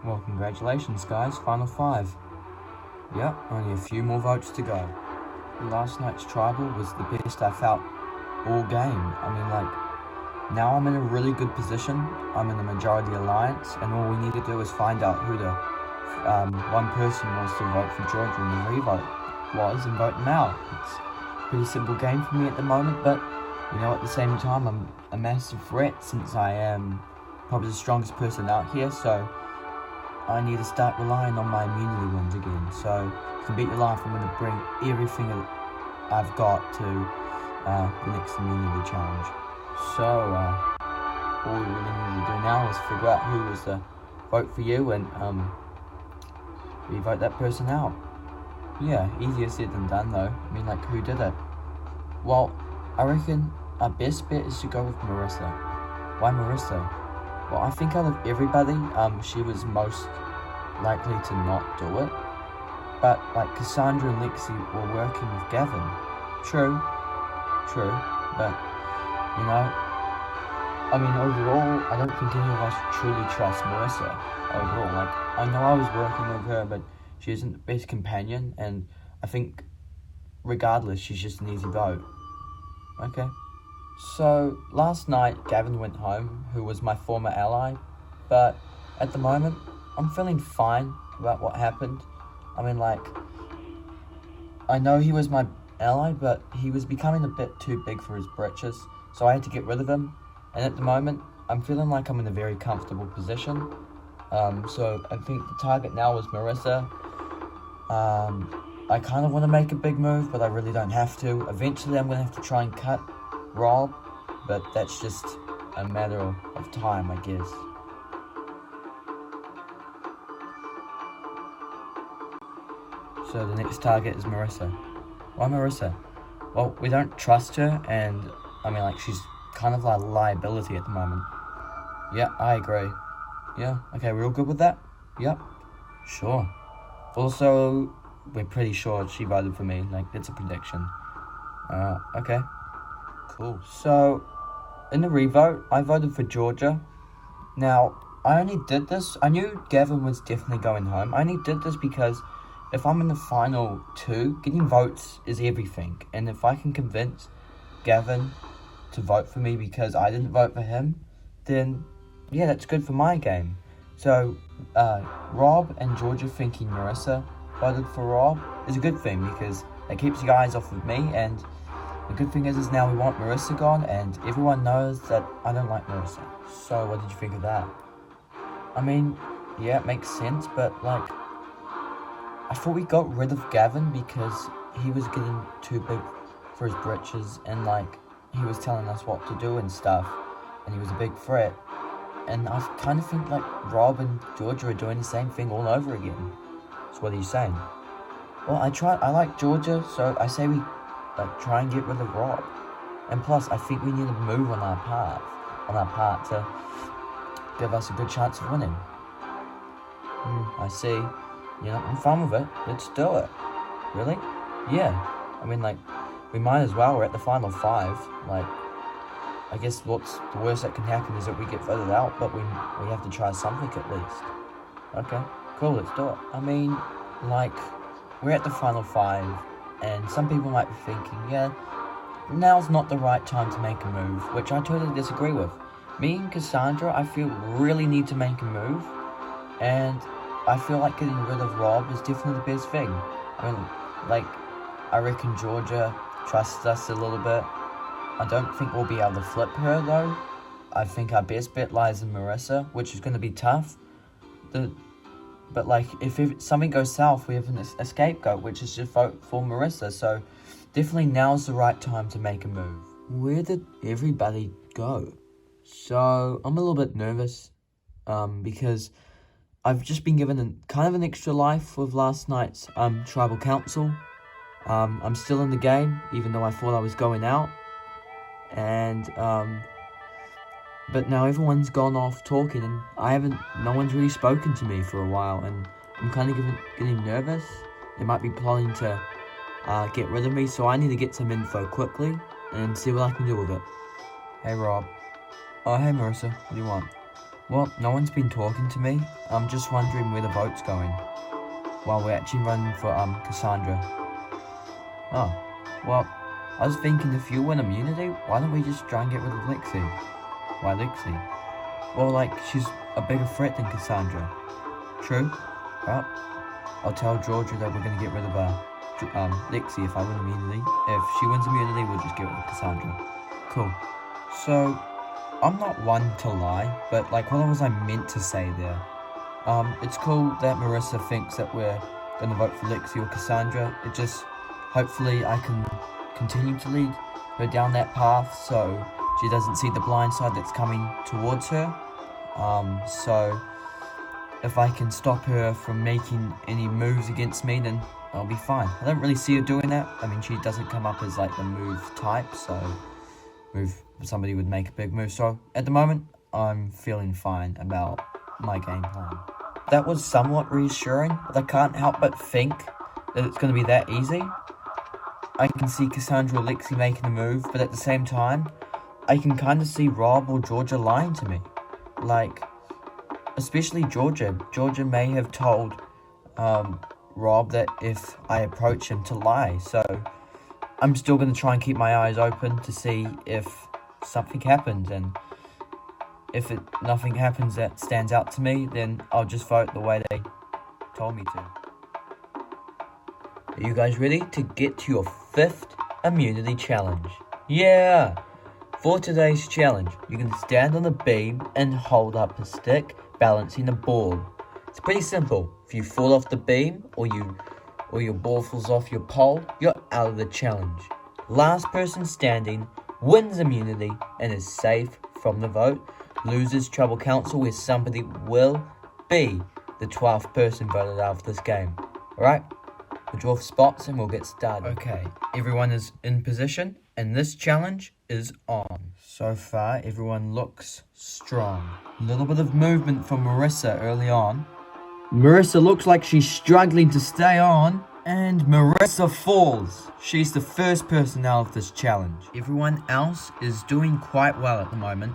Well, congratulations, guys. Final 5. Yep, only a few more votes to go. Last night's tribal was the best I felt all game. Now I'm in a really good position. I'm in the majority alliance, and all we need to do is find out who the one person was to vote for Georgia in the revote was and vote him out. It's a pretty simple game for me at the moment, but at the same time, I'm a massive threat since I am probably the strongest person out here, so I need to start relying on my immunity wins again. So to beat your life, I'm going to bring everything that I've got to the next immunity challenge. So all we really need to do now is figure out who was the vote for you and revote that person out. Yeah, easier said than done though. Who did it? Well, I reckon our best bet is to go with Marissa. Why Marissa? Well, I think out of everybody, she was most likely to not do it. But Cassandra and Lexi were working with Gavin. True, but overall, I don't think any of us truly trust Marissa. Overall, I know I was working with her, but she isn't the best companion, and I think regardless, she's just an easy vote. Okay. So, last night, Gavin went home, who was my former ally, but at the moment, I'm feeling fine about what happened. I know he was my ally, but he was becoming a bit too big for his britches, so I had to get rid of him, and at the moment, I'm feeling like I'm in a very comfortable position. So I think the target now is Marissa. I kind of want to make a big move, but I really don't have to. Eventually, I'm going to have to try and cut Rob, but that's just a matter of time, I guess. So the next target is Marissa. Why Marissa? Well, we don't trust her, and she's kind of like a liability at the moment. Yeah, I agree. Yeah, okay, we're all good with that? Yep, sure. Also, we're pretty sure she voted for me, it's a prediction. Okay. Cool. So, in the revote, I voted for Georgia. Now, I only did this, I knew Gavin was definitely going home. I only did this because if I'm in the final 2, getting votes is everything. And if I can convince Gavin to vote for me because I didn't vote for him, then yeah, that's good for my game. So, Rob and Georgia thinking Marissa voted for Rob is a good thing because it keeps your eyes off of me, and the good thing is now we want Marissa gone, and everyone knows that I don't like Marissa. So what did you think of that? Yeah, it makes sense, but I thought we got rid of Gavin because he was getting too big for his britches, and he was telling us what to do and stuff, and he was a big threat. And I kind of think Rob and Georgia are doing the same thing all over again. So what are you saying? Well, I like Georgia, so I say we try and get rid of Rob. And plus, I think we need to move on our part to give us a good chance of winning. I see. I'm fine with it. Let's do it. Really? Yeah. We might as well. We're at the final 5. I guess what's the worst that can happen is that we get voted out, but we have to try something at least. Okay, cool, let's do it. We're at the final 5, and some people might be thinking, yeah, now's not the right time to make a move, which I totally disagree with. Me and Cassandra, I feel really need to make a move, and I feel like getting rid of Rob is definitely the best thing. I reckon Georgia trusts us a little bit. I don't think we'll be able to flip her though. I think our best bet lies in Marissa, which is going to be tough. But if something goes south, we have a scapegoat, which is just vote for Marissa. So definitely now's the right time to make a move. Where did everybody go? So I'm a little bit nervous because I've just been given kind of an extra life with last night's tribal council. I'm still in the game, even though I thought I was going out. And but now everyone's gone off talking, and no one's really spoken to me for a while, and I'm kind of getting nervous. They might be plotting to get rid of me, so I need to get some info quickly and see what I can do with it. Hey Rob. Oh, hey Marissa, what do you want? Well, no one's been talking to me. I'm just wondering where the vote's going. While we're actually running for Cassandra. Oh, well, I was thinking if you win immunity, why don't we just try and get rid of Lexi? Why Lexi? Well, like, she's a bigger threat than Cassandra. True? Well, I'll tell Georgia that we're going to get rid of Lexi if I win immunity. If she wins immunity, we'll just get rid of Cassandra. Cool. So, I'm not one to lie, but like, what was I meant to say there? It's cool that Marissa thinks that we're going to vote for Lexi or Cassandra. It just, hopefully I can continue to lead her down that path so she doesn't see the blind side that's coming towards her. So if I can stop her from making any moves against me, then I'll be fine. I don't really see her doing that. I mean, she doesn't come up as like the move type, so somebody would make a big move. So at the moment, I'm feeling fine about my game plan. That was somewhat reassuring, but I can't help but think that it's going to be that easy. I can see Cassandra or Lexi making a move, but at the same time, I can kind of see Rob or Georgia lying to me. Like, especially Georgia. Georgia may have told Rob that if I approach him to lie. So I'm still going to try and keep my eyes open to see if something happens. And if nothing happens that stands out to me, then I'll just vote the way they told me to. Are you guys ready to get to your 5th immunity challenge? Yeah! For today's challenge, you're going to stand on a beam and hold up a stick, balancing a ball. It's pretty simple. If you fall off the beam or your ball falls off your pole, you're out of the challenge. Last person standing wins immunity and is safe from the vote. Losers tribal council where somebody will be the 12th person voted out of this game. Alright? We'll draw for spots and we'll get started. Okay, everyone is in position and this challenge is on. So far, everyone looks strong. A little bit of movement from Marissa early on. Marissa looks like she's struggling to stay on. And Marissa falls. She's the first person out of this challenge. Everyone else is doing quite well at the moment.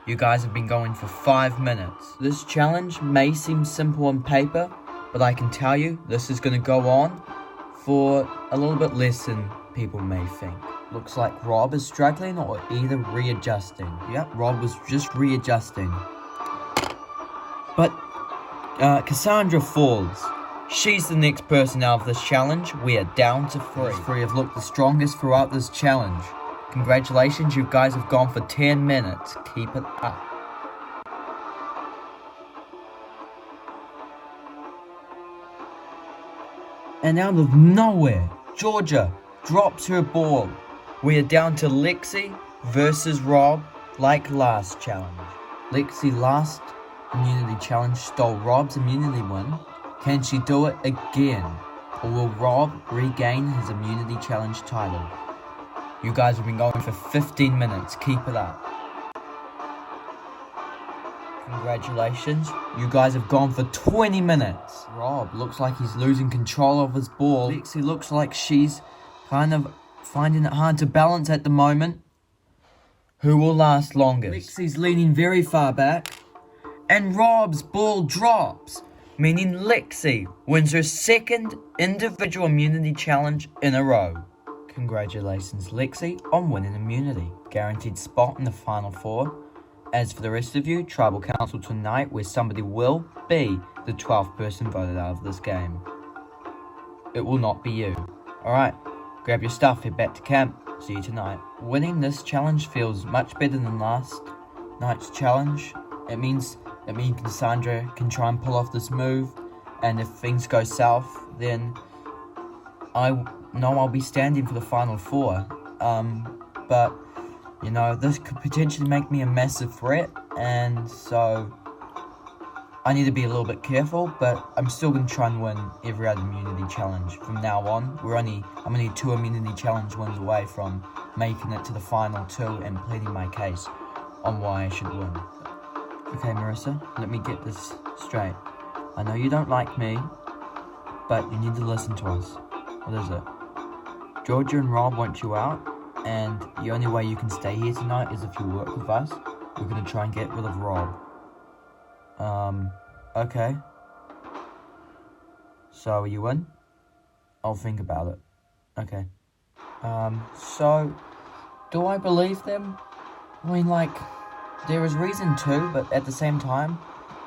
You guys have been going for 5 minutes. This challenge may seem simple on paper, but I can tell you this is going to go on for a little bit less than people may think. Looks like Rob is struggling or either readjusting. Yep, Rob was just readjusting. But Cassandra falls. She's the next person out of this challenge. We are down to 3. These 3 have looked the strongest throughout this challenge. Congratulations, you guys have gone for 10 minutes. Keep it up. And out of nowhere, Georgia drops her ball. We are down to Lexi versus Rob like last challenge. Lexi last immunity challenge stole Rob's immunity win. Can she do it again? Or will Rob regain his immunity challenge title? You guys have been going for 15 minutes. Keep it up. Congratulations. You guys have gone for 20 minutes. Rob looks like he's losing control of his ball. Lexi looks like she's kind of finding it hard to balance at the moment. Who will last longest? Lexi's leaning very far back. And Rob's ball drops, meaning Lexi wins her 2nd individual immunity challenge in a row. Congratulations, Lexi, on winning immunity. Guaranteed spot in the final 4. As for the rest of you, Tribal Council tonight where somebody will be the 12th person voted out of this game. It will not be you. Alright, grab your stuff, head back to camp. See you tonight. Winning this challenge feels much better than last night's challenge. It means Cassandra can try and pull off this move, and if things go south, then I know I'll be standing for the final 4. But you know, this could potentially make me a massive threat, and so I need to be a little bit careful, but I'm still going to try and win every other immunity challenge from now on. I'm only 2 immunity challenge wins away from making it to the final 2 and pleading my case on why I should win. Okay, Marissa, let me get this straight. I know you don't like me, but you need to listen to us. What is it? Georgia and Rob want you out, and the only way you can stay here tonight is if you work with us. We're going to try and get rid of Rob. Okay. So, are you in? I'll think about it. Okay. So, do I believe them? I mean, like, there is reason to, but at the same time,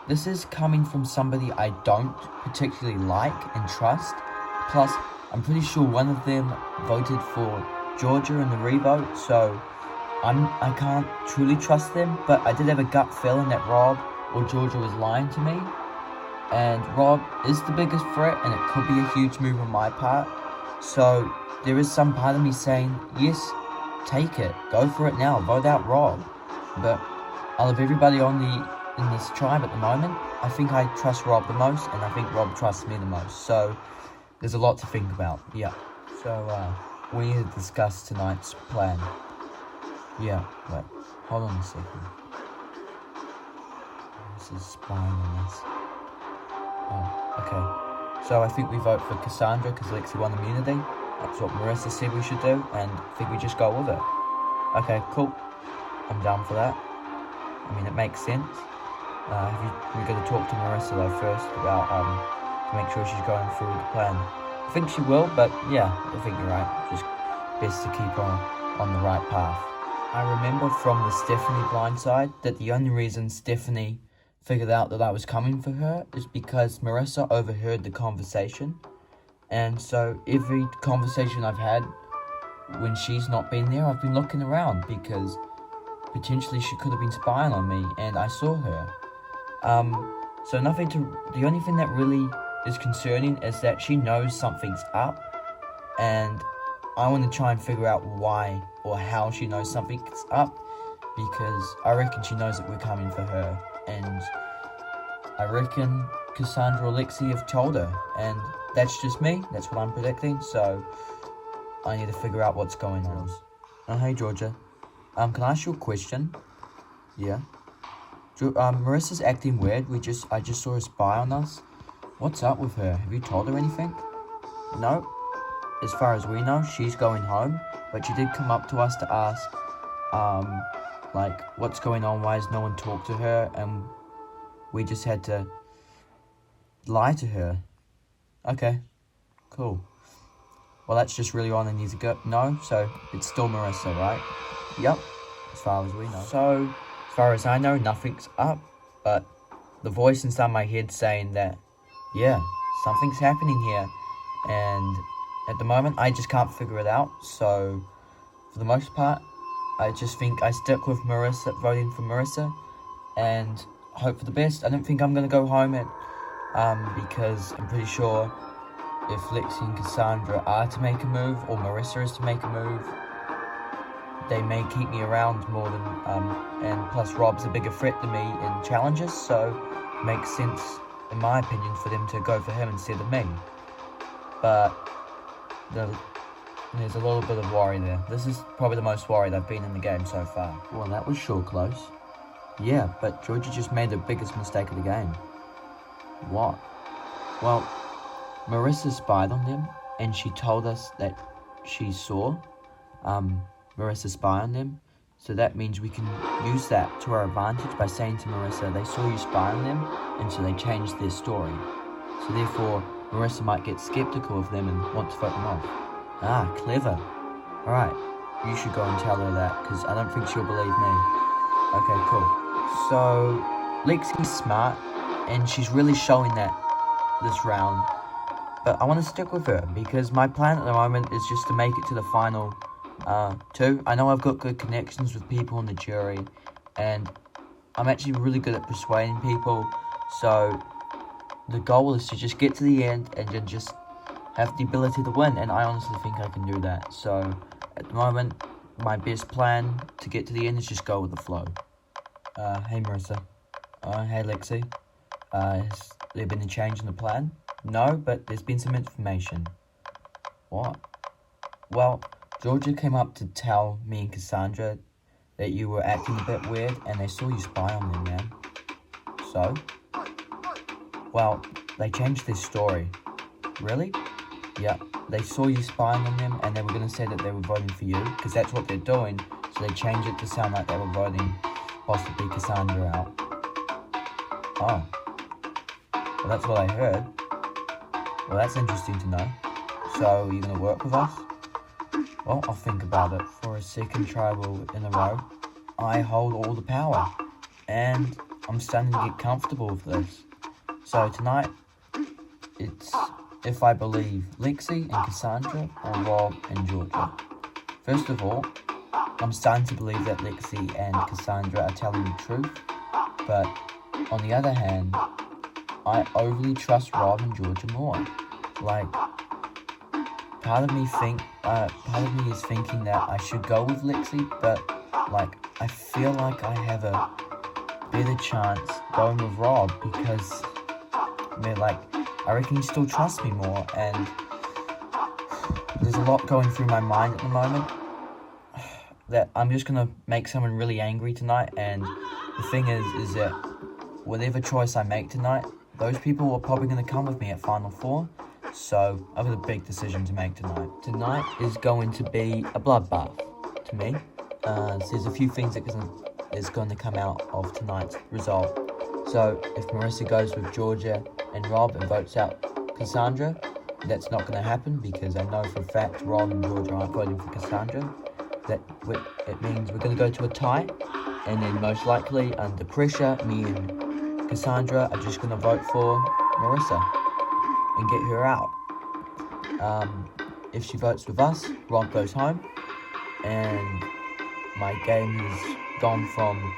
this is coming from somebody I don't particularly like and trust. Plus, I'm pretty sure one of them voted for Georgia in the revote, so I can't truly trust them. But I did have a gut feeling that Rob or Georgia was lying to me. And Rob is the biggest threat, and it could be a huge move on my part. So there is some part of me saying, yes, take it, go for it now, vote out Rob. But out of everybody in this tribe at the moment, I think I trust Rob the most, and I think Rob trusts me the most. So there's a lot to think about. Yeah. So we need to discuss tonight's plan. Yeah. Wait. Hold on a second. This is spying on us. Oh, okay. So I think we vote for Cassandra because Lexi won immunity. That's what Marissa said we should do, and I think we just go with it. Okay, cool. I'm down for that. I mean, it makes sense. We've got to talk to Marissa though first about to make sure she's going through the plan. I think she will, but yeah, I think you're right. Just best to keep on the right path. I remember from the Stephanie blindside that the only reason Stephanie figured out that I was coming for her is because Marissa overheard the conversation. And so every conversation I've had when she's not been there, I've been looking around because potentially she could have been spying on me and I saw her. So the only thing that really is concerning is that she knows something's up, and I want to try and figure out why or how she knows something's up, because I reckon she knows that we're coming for her, and I reckon Cassandra or Lexi have told her, and that's just me, that's what I'm predicting, so I need to figure out what's going on. Oh, hey Georgia. Can I ask you a question? Yeah. Marissa's acting weird. I just saw her spy on us. What's up with her? Have you told her anything? No. As far as we know, she's going home, but she did come up to us to ask, like, what's going on? Why has no one talked to her? And we just had to lie to her. Okay. Cool. Well, that's just really all I need to go. No, so it's still Marissa, right? Yep, as far as we know. So, as far as I know, nothing's up, but the voice inside my head saying that, yeah, something's happening here, and at the moment, I just can't figure it out, so for the most part, I just think I stick with Marissa, voting for Marissa, and hope for the best. I don't think I'm going to go home because I'm pretty sure if Lexi and Cassandra are to make a move, or Marissa is to make a move, they may keep me around more than, and plus Rob's a bigger threat than me in challenges, so it makes sense, in my opinion, for them to go for him instead of me. But there's a little bit of worry there. This is probably the most worried I've been in the game so far. Well, that was sure close. Yeah, but Georgia just made the biggest mistake of the game. What? Well, Marissa spied on them, and she told us that she saw Marissa spy on them, so that means we can use that to our advantage by saying to Marissa, they saw you spy on them, and so they changed their story. So therefore, Marissa might get skeptical of them and want to vote them off. Ah, clever. Alright, you should go and tell her that, because I don't think she'll believe me. Okay, cool. So, Lexi's smart, and she's really showing that this round. But I want to stick with her, because my plan at the moment is just to make it to the final 2. I know I've got good connections with people in the jury, and I'm actually really good at persuading people, so the goal is to just get to the end and then just have the ability to win, and I honestly think I can do that. So at the moment, my best plan to get to the end is just go with the flow. Hey Marissa. Hey Lexi. Has there been a change in the plan? No, but there's been some information. What? Well, Georgia came up to tell me and Cassandra that you were acting a bit weird, and they saw you spy on them, man. So? Well, they changed their story. Really? Yeah, they saw you spying on them, and they were going to say that they were voting for you, because that's what they're doing, so they changed it to sound like they were voting possibly Cassandra out. Oh, well, that's what I heard. Well, that's interesting to know. So, are you going to work with us? Well, I'll think about it. For a second tribal in a row, I hold all the power. And I'm starting to get comfortable with this. So tonight, it's if I believe Lexi and Cassandra or Rob and Georgia. First of all, I'm starting to believe that Lexi and Cassandra are telling the truth. But on the other hand, I overly trust Rob and Georgia more. Like, part of me is thinking that I should go with Lexi, but like I feel like I have a better chance going with Rob because I reckon he still trusts me more, and there's a lot going through my mind at the moment that I'm just gonna make someone really angry tonight. And the thing is that whatever choice I make tonight, those people are probably gonna come with me at Final Four. So I've got a big decision to make tonight. Tonight is going to be a bloodbath to me. So there's a few things that is going to come out of tonight's result. So if Marissa goes with Georgia and Rob and votes out Cassandra, that's not going to happen because I know for a fact Rob and Georgia aren't voting for Cassandra. It means we're going to go to a tie, and then most likely under pressure, me and Cassandra are just going to vote for Marissa and get her out. If she votes with us, Rob goes home, and my game has gone from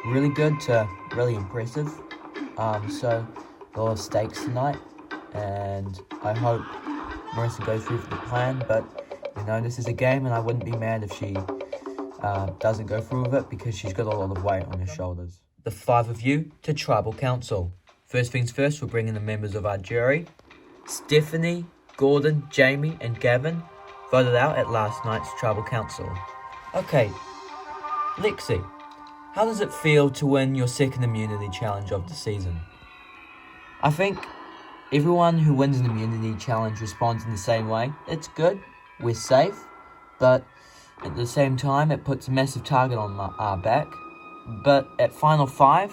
really good to really impressive. So a lot of stakes tonight, and I hope Marissa goes through with the plan. But you know, this is a game, and I wouldn't be mad if she doesn't go through with it because she's got a lot of weight on her shoulders. The 5 of you to Tribal Council. First things first, we're bringing the members of our jury. Stephanie, Gordon, Jamie, and Gavin voted out at last night's Tribal Council. Okay, Lexi, how does it feel to win your second immunity challenge of the season? I think everyone who wins an immunity challenge responds in the same way. It's good, we're safe, but at the same time it puts a massive target on our back. But at Final 5,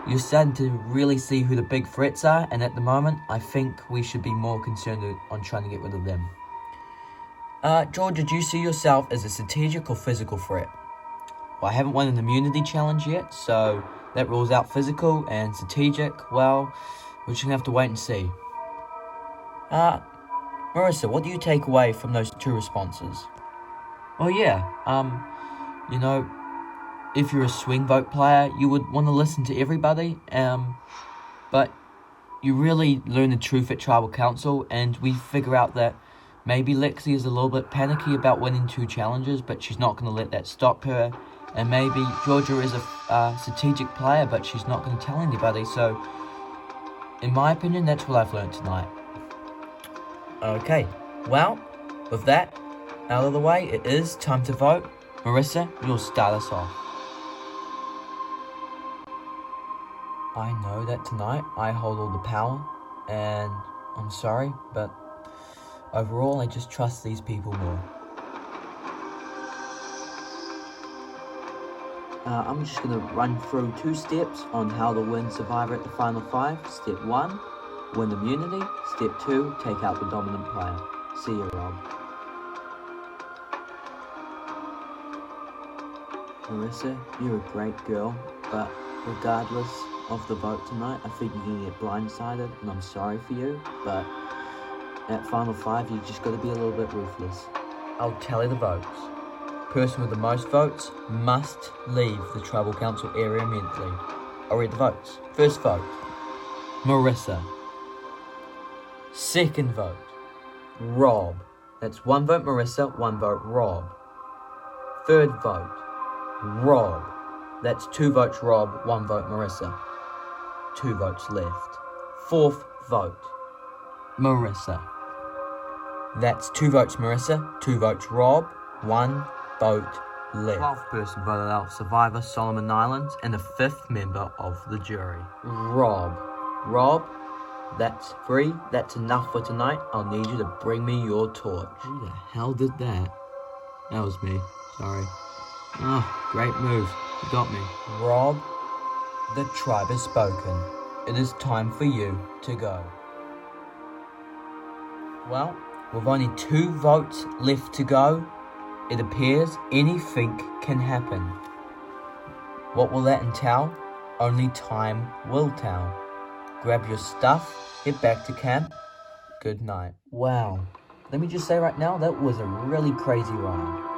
you're starting to really see who the big threats are, and at the moment, I think we should be more concerned on trying to get rid of them. Georgia, do you see yourself as a strategic or physical threat? Well, I haven't won an immunity challenge yet, so that rules out physical and strategic. Well, we're just gonna have to wait and see. Marissa, what do you take away from those two responses? Well, yeah, you know, if you're a swing vote player, you would want to listen to everybody, but you really learn the truth at Tribal Council, and we figure out that maybe Lexi is a little bit panicky about winning 2 challenges, but she's not going to let that stop her, and maybe Georgia is a strategic player, but she's not going to tell anybody. So, in my opinion, that's what I've learned tonight. Okay, well, with that out of the way, it is time to vote. Marissa, you'll start us off. I know that tonight I hold all the power, and I'm sorry, but overall I just trust these people more. I'm just going to run through 2 steps on how to win Survivor at the Final 5. Step 1, win immunity. Step 2, take out the dominant player. See you, Rob. Marissa, you're a great girl, but regardless of the vote tonight, I think you're going to get blindsided, and I'm sorry for you, but at Final 5, you just got to be a little bit ruthless. I'll tally the votes. Person with the most votes must leave the Tribal Council area immediately. I'll read the votes. First vote, Marissa. Second vote, Rob. That's 1 vote Marissa, 1 vote Rob. Third vote, Rob. That's 2 votes Rob, 1 vote Marissa. 2 votes left. Fourth vote, Marissa. That's 2 votes Marissa, 2 votes Rob, 1 vote left. 12th person voted out Survivor Solomon Islands, and the 5th member of the jury, Rob. Rob, that's 3. That's enough for tonight. I'll need you to bring me your torch. Who the hell did that? That was me. Sorry. Oh, great move. You got me. Rob, The tribe has spoken. It is time for you to go. Well, with only 2 votes left to go, it appears anything can happen. What will that entail? Only time will tell. Grab your stuff, head back to camp. Good night. Wow. Let me just say right now, that was a really crazy ride.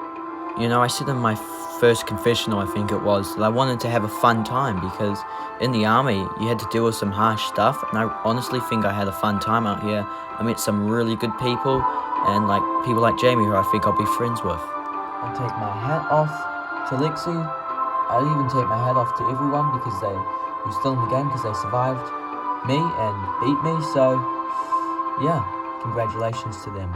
You know, I said in my first confessional, I think it was, that I wanted to have a fun time because in the army, you had to deal with some harsh stuff, and I honestly think I had a fun time out here. I met some really good people, and people like Jamie, who I think I'll be friends with. I take my hat off to Lexi. I even take my hat off to everyone because they were still in the game because they survived me and beat me. So, yeah, congratulations to them.